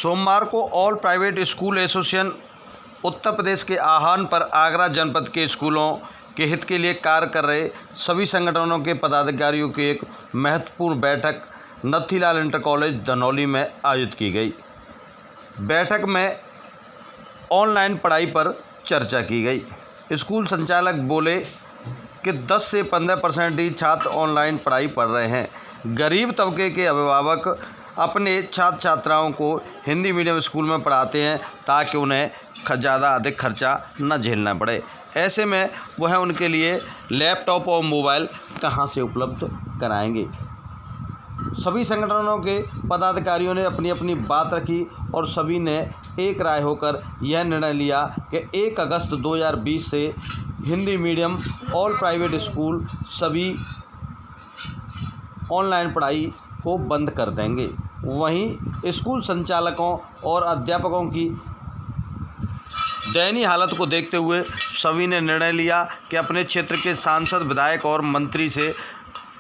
सोमवार को all private school association Uttar Pradesh के आह्वान पर आगरा जनपद के स्कूलों के हित के लिए कार्य कर रहे सभी संगठनों के पदाधिकारियों की एक महत्वपूर्ण बैठक नथीलाल इंटर कॉलेज धनौली में आयोजित की गई। बैठक में ऑनलाइन पढ़ाई पर चर्चा की गई। स्कूल संचालक बोले कि 10 से 15% ही छात्र ऑनलाइन पढ़ाई पढ़ रहे हैं। गरीब तबके के अभिभावक अपने छात्र छात्राओं को हिंदी मीडियम स्कूल में पढ़ाते हैं ताकि उन्हें ज़्यादा अधिक खर्चा न झेलना पड़े। ऐसे में वह उनके लिए लैपटॉप और मोबाइल कहां से उपलब्ध कराएंगे। सभी संगठनों के पदाधिकारियों ने अपनी अपनी बात रखी और सभी ने एक राय होकर यह निर्णय लिया कि 1 अगस्त 2020 से Hindi medium all private school सभी ऑनलाइन पढ़ाई को बंद कर देंगे। वहीं स्कूल संचालकों और अध्यापकों की दयनीय हालत को देखते हुए सभी ने निर्णय लिया कि अपने क्षेत्र के सांसद, विधायक और मंत्री से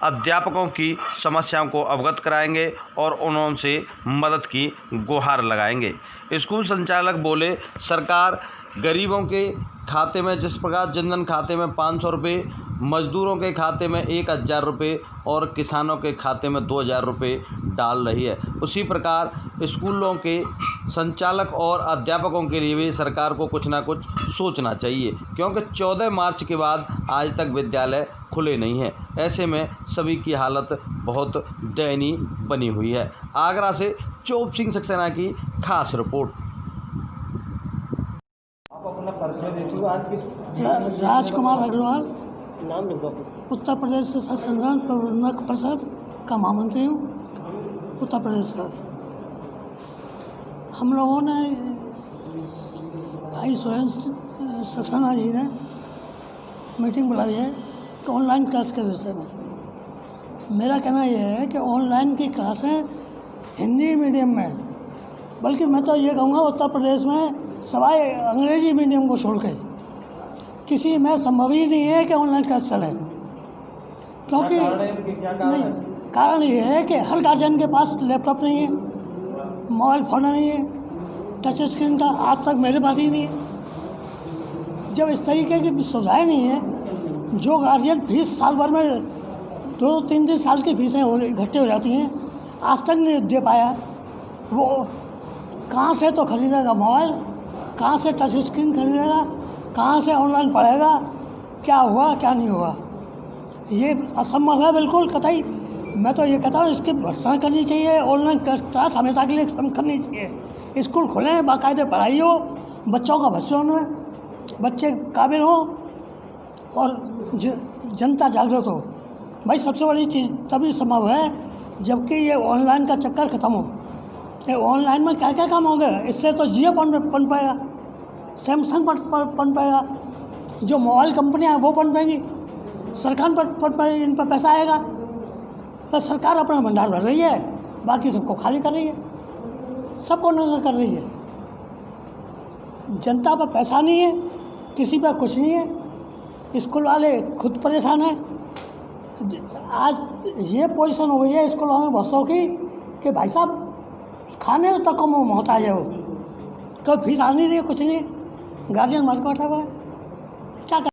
अध्यापकों की समस्याओं को अवगत कराएंगे और उनसे मदद की गुहार लगाएंगे। स्कूल संचालक बोले, सरकार गरीबों के खाते में जिस प्रकार जनधन खाते में 500 रुपये, मजदूरों के खाते में 1000 रुपये और किसानों के खाते में 2000 रुपये डाल रही है, उसी प्रकार स्कूलों के संचालक और अध्यापकों के लिए भी सरकार को कुछ ना कुछ सोचना चाहिए, क्योंकि 14 मार्च के बाद आज तक विद्यालय खुले नहीं हैं। ऐसे में सभी की हालत बहुत दयनीय बनी हुई है। आगरा से चोप सिंह सक्सेना की खास रिपोर्ट। राजकुमार अग्रवाल, नाम उत्तर प्रदेश संगठन प्रबंधक परिषद का महामंत्री हूँ, उत्तर प्रदेश का। हम लोगों ने भाई सुरेंद्र सक्सेना जी ने मीटिंग बुलाई है कि ऑनलाइन क्लास के विषय में। मेरा कहना यह है कि ऑनलाइन की क्लासें हिंदी मीडियम में, बल्कि मैं तो ये कहूँगा उत्तर प्रदेश में सवाए अंग्रेजी मीडियम को छोड़ के किसी में संभव ही नहीं है कि ऑनलाइन क्लास चले। क्योंकि नहीं, कारण ये है कि हर गार्जियन के पास लैपटॉप नहीं है, मोबाइल फ़ोन नहीं है, टच स्क्रीन का आज तक मेरे पास ही नहीं है। जब इस तरीके की सुविधाएँ नहीं है, जो गार्जियन फीस साल भर में 2-3 साल की फीसें इकट्ठी हो जाती हैं, आज तक नहीं दे पाया, वो कहाँ से तो खरीदेगा मोबाइल, कहाँ से टच स्क्रीन खरीदेगा, कहाँ से ऑनलाइन पढ़ेगा, क्या हुआ क्या नहीं हुआ, ये असंभव है बिल्कुल कतई। मैं तो ये कहता हूँ इसकी भर्त्सना करनी चाहिए, ऑनलाइन क्लास हमेशा के लिए करनी चाहिए। स्कूल खुलें, बाकायदे पढ़ाई हो, बच्चों का भविष्य में बच्चे काबिल हों और जनता जागृत हो। भाई सबसे बड़ी चीज़ तभी संभव है जबकि ये ऑनलाइन का चक्कर ख़त्म हो। ये ऑनलाइन में क्या क्या काम हो गया, इससे तो जियो बन पाएगा, सैमसंग बन पाएगा, जो मोबाइल कंपनियां हैं वो बन पाएंगी, सरकार पर इन पर पैसा आएगा। तो सरकार अपना भंडार भर रही है, बाकी सबको खाली कर रही है, सबको नंगा कर रही है। जनता पर पैसा नहीं है, किसी पर कुछ नहीं है, स्कूल वाले खुद परेशान हैं। आज ये पोजीशन हो गई है स्कूल वालों में बच्चों की कि भाई साहब खाने तक को मोहताज है, वो तो फीस आ नहीं रही है, कुछ नहीं, गार्जियन मार को उठा हुआ है, क्या कर।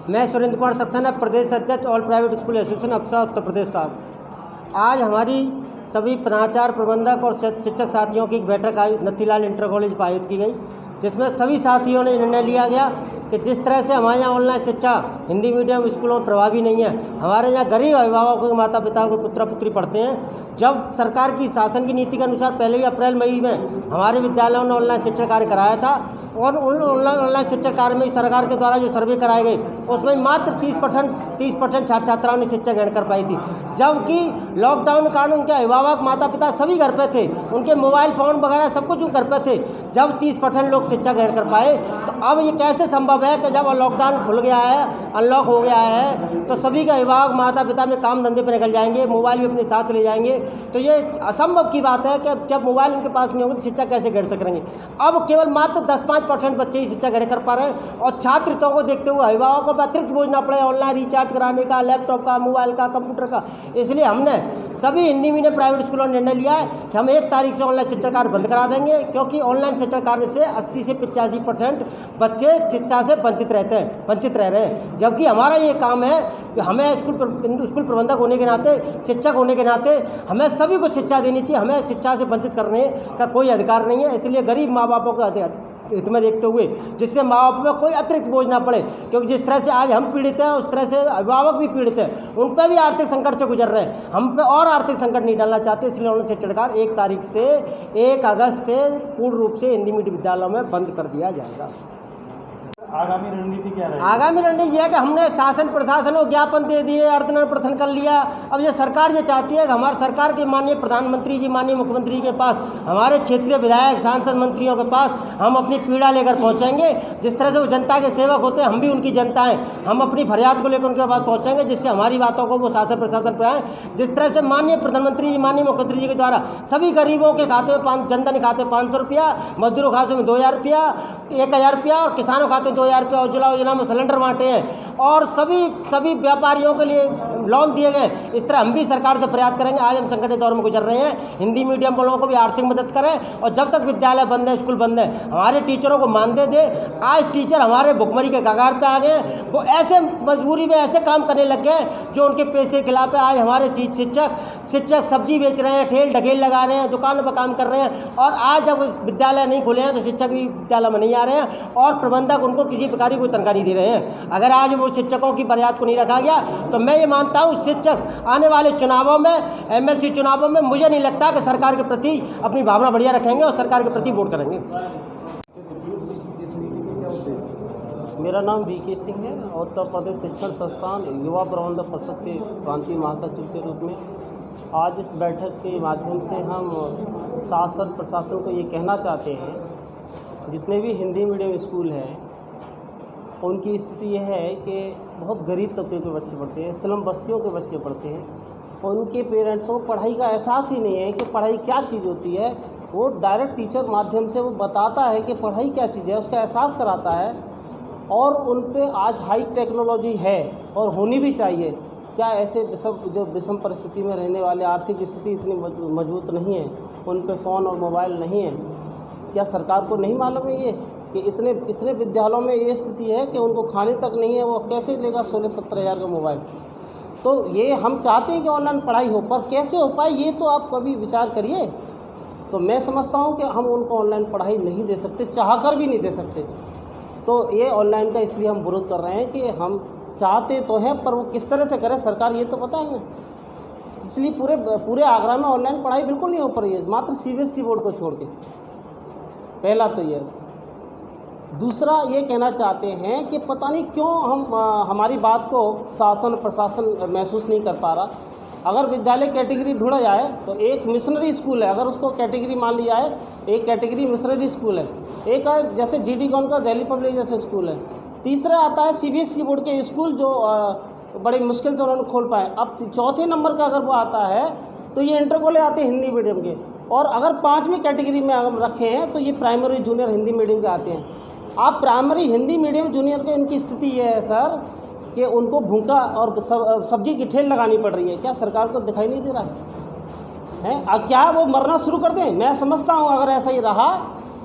मैं सुरेंद्र कुमार सक्सेना, प्रदेश अध्यक्ष all private school association अफसा Uttar Pradesh साहब। आज हमारी सभी प्राचार्य, प्रबंधक और शिक्षक साथियों की एक बैठक नथीलाल इंटर कॉलेज पर आयोजित की गई, जिसमें सभी साथियों ने निर्णय लिया गया कि जिस तरह से हमारे यहाँ ऑनलाइन शिक्षा हिंदी मीडियम स्कूलों में प्रभावी नहीं है, हमारे यहाँ गरीब अभिभावकों के माता पिता के पुत्र पुत्री पढ़ते हैं। जब सरकार की शासन की नीति के अनुसार पहले ही अप्रैल मई में हमारे विद्यालयों ने ऑनलाइन शिक्षा कार्य कराया था और उन ऑनलाइन शिक्षा कार्य में सरकार के द्वारा जो सर्वे कराए गए उसमें मात्र 30% छात्र छात्राओं ने शिक्षा ग्रहण कर पाई थी, जबकि लॉकडाउन के कारण उनके अभिभावक माता पिता सभी घर पे थे, उनके मोबाइल फ़ोन वगैरह सब कुछ घर पे थे। जब 30% लोग शिक्षा ग्रहण कर पाए, तो अब ये कैसे संभव है कि जब लॉकडाउन खुल गया है, अनलॉक हो गया है, तो सभी के अभिभावक माता पिता अपने काम धंधे पर निकल जाएंगे, मोबाइल भी अपने साथ ले जाएंगे। तो ये असंभव की बात है कि जब मोबाइल उनके पास नहीं होगा तो शिक्षा कैसे ग्रहण करेंगे। अब केवल मात्र 10-5 5% बच्चे ही शिक्षा ग्रहण कर पा रहे हैं। और छात्रों को देखते हुए अभिभावकों को अतिरिक्त बोझ ना पड़े ऑनलाइन रिचार्ज कराने का, लैपटॉप का, मोबाइल का, कंप्यूटर का, इसलिए हमने सभी हिंदी मीडियम प्राइवेट स्कूलों ने निर्णय लिया है कि हम 1 तारीख से ऑनलाइन शिक्षण कार्य बंद करा देंगे, क्योंकि ऑनलाइन शिक्षण कार्य से 80 से 85% बच्चे शिक्षा से वंचित रह रहे हैं। जबकि हमारा ये काम है कि हमें स्कूल प्रबंधक होने के नाते, शिक्षक होने के नाते हमें सभी को शिक्षा देनी चाहिए। हमें शिक्षा से वंचित करने का कोई अधिकार नहीं है। इसलिए गरीब माँ बापों का हित में देखते हुए, जिससे माँ बाप में कोई अतिरिक्त बोझ ना पड़े, क्योंकि जिस तरह से आज हम पीड़ित हैं उस तरह से अभिभावक भी पीड़ित हैं, उन पर भी आर्थिक संकट से गुजर रहे हैं। हम पे और आर्थिक संकट नहीं डालना चाहते, इसलिए ऑनलाइन शिक्षण कार्य 1 तारीख से 1 अगस्त से पूर्ण रूप से हिंदी मीडियम विद्यालयों में बंद कर दिया जाएगा। आगामी रणनीति क्या रहेगी? आगामी रणनीति यह है कि हमने शासन प्रशासन को ज्ञापन दे दिए, अर्धनग्न प्रदर्शन कर लिया। अब ये सरकार ये चाहती है कि हमारे सरकार के माननीय प्रधानमंत्री जी, माननीय मुख्यमंत्री के पास, हमारे क्षेत्रीय विधायक, सांसद, मंत्रियों के पास हम अपनी पीड़ा लेकर पहुंचेंगे। जिस तरह से वो जनता के सेवक होते हैं, हम भी उनकी जनता हैं। हम अपनी फरियाद को लेकर उनके पास पहुँचेंगे, जिससे हमारी बातों को वो शासन प्रशासन पर आए। जिस तरह से माननीय प्रधानमंत्री जी, माननीय मुख्यमंत्री जी के द्वारा सभी गरीबों के खाते में जनधन खाते 500 रुपया, मजदूरों खाते में 2000 रुपया, 1000 रुपया और किसानों खाते में 2000 रुपया, उज्ज्वला योजना में सिलेंडर बांटे हैं और सभी व्यापारियों के लिए लोन दिए गए। इस तरह हम भी सरकार से प्रयास करेंगे। आज हम संकट के दौर में गुजर रहे हैं, हिंदी मीडियम वालों को भी आर्थिक मदद करें, और जब तक विद्यालय बंद है, स्कूल बंद है, हमारे टीचरों को मानदेय दे। आज टीचर हमारे भुखमरी के कगार पे आ गए, वो ऐसे मजबूरी में ऐसे काम करने लग गए जो उनके पैसे के खिलाफ है। आज हमारे शिक्षक सब्जी बेच रहे हैं, ठेल ढकेल लगा रहे हैं, दुकानों पर काम कर रहे हैं, और आज जब विद्यालय नहीं खुले हैं तो शिक्षक भी विद्यालय में नहीं आ रहे हैं, और प्रबंधक उनको किसी प्रकार की कोई तनख्वाह नहीं दे रहे हैं। अगर आज वो शिक्षकों की फरियाद को नहीं रखा गया तो मैं ये मानता हूँ शिक्षक आने वाले चुनावों में, एमएलसी चुनावों में, मुझे नहीं लगता कि सरकार के प्रति अपनी भावना बढ़िया रखेंगे और सरकार के प्रति वोट करेंगे। मेरा नाम वीके सिंह है, उत्तर प्रदेश शिक्षण संस्थान युवा प्रबंधक परिषद के प्रांतीय महासचिव के रूप में आज इस बैठक के माध्यम से हम शासन प्रशासन को ये कहना चाहते हैं, जितने भी हिंदी मीडियम स्कूल हैं उनकी स्थिति यह है कि बहुत गरीब तबके के बच्चे पढ़ते हैं, स्लम बस्तियों के बच्चे पढ़ते हैं, और उनके पेरेंट्स को पढ़ाई का एहसास ही नहीं है कि पढ़ाई क्या चीज़ होती है। वो डायरेक्ट टीचर माध्यम से वो बताता है कि पढ़ाई क्या चीज़ है, उसका एहसास कराता है, और उन पे आज हाई टेक्नोलॉजी है और होनी भी चाहिए। क्या ऐसे विषम परिस्थिति में रहने वाले, आर्थिक स्थिति इतनी मजबूत नहीं है, उन पे फ़ोन और मोबाइल नहीं है? क्या सरकार को नहीं मालूम है ये कि इतने विद्यालयों में ये स्थिति है कि उनको खाने तक नहीं है, वो कैसे लेगा 16-17 हज़ार का मोबाइल? तो ये हम चाहते हैं कि ऑनलाइन पढ़ाई हो, पर कैसे हो पाए ये तो आप कभी विचार करिए। तो मैं समझता हूँ कि हम उनको ऑनलाइन पढ़ाई नहीं दे सकते, चाहकर भी नहीं दे सकते। तो ये ऑनलाइन का इसलिए हम विरोध कर रहे हैं कि हम चाहते तो हैं, पर वो किस तरह से करें सरकार ये तो पता है। इसलिए पूरे आगरा में ऑनलाइन पढ़ाई बिल्कुल नहीं हो पा रही है, मात्र सीबीएसई बोर्ड को छोड़ के। पहला तो ये। दूसरा ये कहना चाहते हैं कि पता नहीं क्यों हमारी बात को शासन प्रशासन महसूस नहीं कर पा रहा। अगर विद्यालय कैटेगरी ढूंढा जाए तो एक मिशनरी स्कूल है, अगर उसको कैटेगरी मान लिया है, एक कैटेगरी मिशनरी स्कूल है, एक है जैसे जीडी गॉन का दिल्ली पब्लिक जैसे स्कूल है, तीसरा आता है सीबीएसई बोर्ड के स्कूल जो बड़ी मुश्किल से उन्होंने खोल पाए। अब चौथे नंबर का अगर वो आता है तो ये इंटर कॉलेज आते हैं हिंदी मीडियम के, और अगर 5वीं कैटेगरी में हम रखे हैं तो ये प्राइमरी जूनियर हिंदी मीडियम के आते हैं। आप प्राइमरी हिंदी मीडियम जूनियर के उनकी स्थिति ये है सर कि उनको भूखा और सब्जी की ठेल लगानी पड़ रही है। क्या सरकार को दिखाई नहीं दे रहा है? क्या वो मरना शुरू कर दें? मैं समझता हूँ अगर ऐसा ही रहा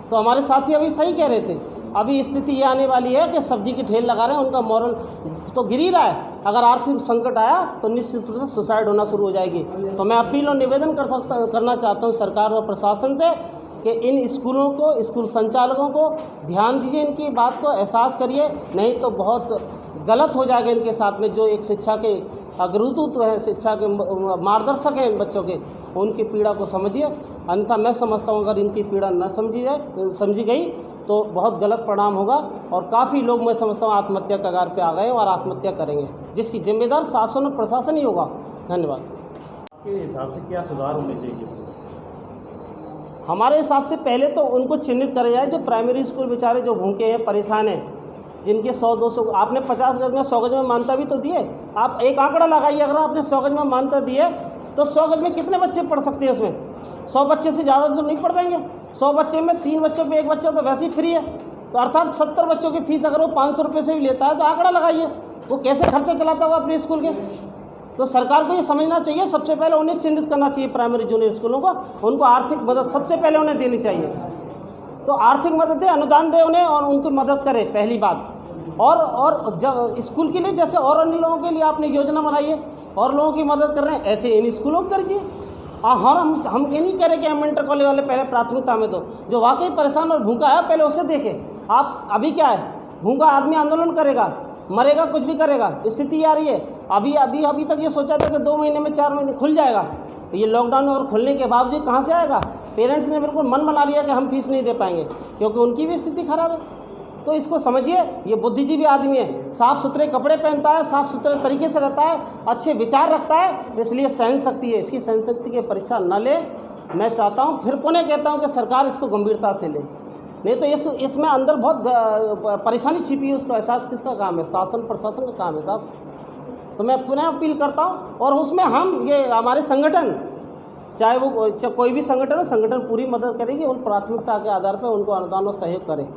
तो हमारे साथी अभी सही कह रहे थे, अभी स्थिति ये आने वाली है कि सब्जी की ठेल लगा रहे हैं, उनका मॉरल तो गिर ही रहा है। अगर आर्थिक संकट आया तो निश्चित रूप से सुसाइड होना शुरू हो जाएगी। तो मैं अपील और निवेदन करना चाहता हूँ सरकार और प्रशासन से कि इन स्कूलों को, स्कूल संचालकों को ध्यान दीजिए, इनकी बात को एहसास करिए, नहीं तो बहुत गलत हो जाएगा इनके साथ में। जो एक शिक्षा के अग्रदूत हैं, शिक्षा के मार्गदर्शक हैं बच्चों के, उनकी पीड़ा को समझिए। अन्यथा मैं समझता हूँ अगर इनकी पीड़ा न समझी गई तो बहुत गलत परिणाम होगा, और काफ़ी लोग मैं समझता हूँ आत्महत्या कगार पे आ गए और आत्महत्या करेंगे, जिसकी जिम्मेदार शासन और प्रशासन ही होगा। धन्यवाद। आपके हिसाब से क्या सुधार होने चाहिए? हमारे हिसाब से पहले तो उनको चिन्हित करा जाए, जो प्राइमरी स्कूल बेचारे जो भूखे हैं, परेशान हैं, जिनके 100-200 आपने 50 गज में 100 गज में मान्यता भी तो दिए। आप एक आंकड़ा लगाइए, अगर आपने 100 गज में मान्यता दिए तो 100 गज में कितने बच्चे पढ़ सकते हैं? उसमें 100 बच्चे से ज़्यादा तो नहीं पढ़ पाएंगे। 100 बच्चे में 3 बच्चों पे 1 बच्चा तो वैसे ही फ्री है, तो अर्थात 70 बच्चों की फीस अगर वो 500 रुपये से भी लेता है तो आंकड़ा लगाइए वो कैसे खर्चा चलाता होगा अपने स्कूल के। तो सरकार को ये समझना चाहिए, सबसे पहले उन्हें चिन्हित करना चाहिए प्राइमरी जूनियर स्कूलों को, उनको आर्थिक मदद सबसे पहले उन्हें देनी चाहिए। तो आर्थिक मदद दे, अनुदान दे उन्हें और उनकी मदद करे पहली बात। और जब स्कूल के लिए जैसे और अन्य लोगों के लिए आपने योजना बनाई है और लोगों की मदद कर रहे हैं, ऐसे इन स्कूलों को करिए। हम ये नहीं कह रहे कि हम इंटर कॉलेज वाले पहले प्राथमिकता में दो, जो वाकई परेशान और भूखा है पहले उसे देखें। आप अभी क्या है, भूखा आदमी आंदोलन करेगा, मरेगा, कुछ भी करेगा, स्थिति आ रही है। अभी तक ये सोचा था कि 2 महीने में 4 महीने खुल जाएगा, तो ये लॉकडाउन और खुलने के बावजूद कहाँ से आएगा। पेरेंट्स ने बिल्कुल मन बना लिया कि हम फीस नहीं दे पाएंगे क्योंकि उनकी भी स्थिति खराब है। तो इसको समझिए, ये बुद्धिजीवी आदमी है, साफ़ सुथरे कपड़े पहनता है, साफ़ सुथरे तरीके से रहता है, अच्छे विचार रखता है, इसलिए सहन शक्ति है। इसकी सहन शक्ति की परीक्षा न ले। मैं चाहता हूँ, फिर पुनः कहता हूँ कि सरकार इसको गंभीरता से ले, नहीं तो इसमें अंदर बहुत परेशानी छिपी है। उसका एहसास किसका काम है? शासन प्रशासन का काम है साहब। तो मैं पुनः अपील करता हूँ, और उसमें हम ये हमारे संगठन, चाहे वो कोई भी संगठन हो, संगठन पूरी मदद करेगी, उन प्राथमिकता के आधार पर उनको अनुदान और सहयोग करें।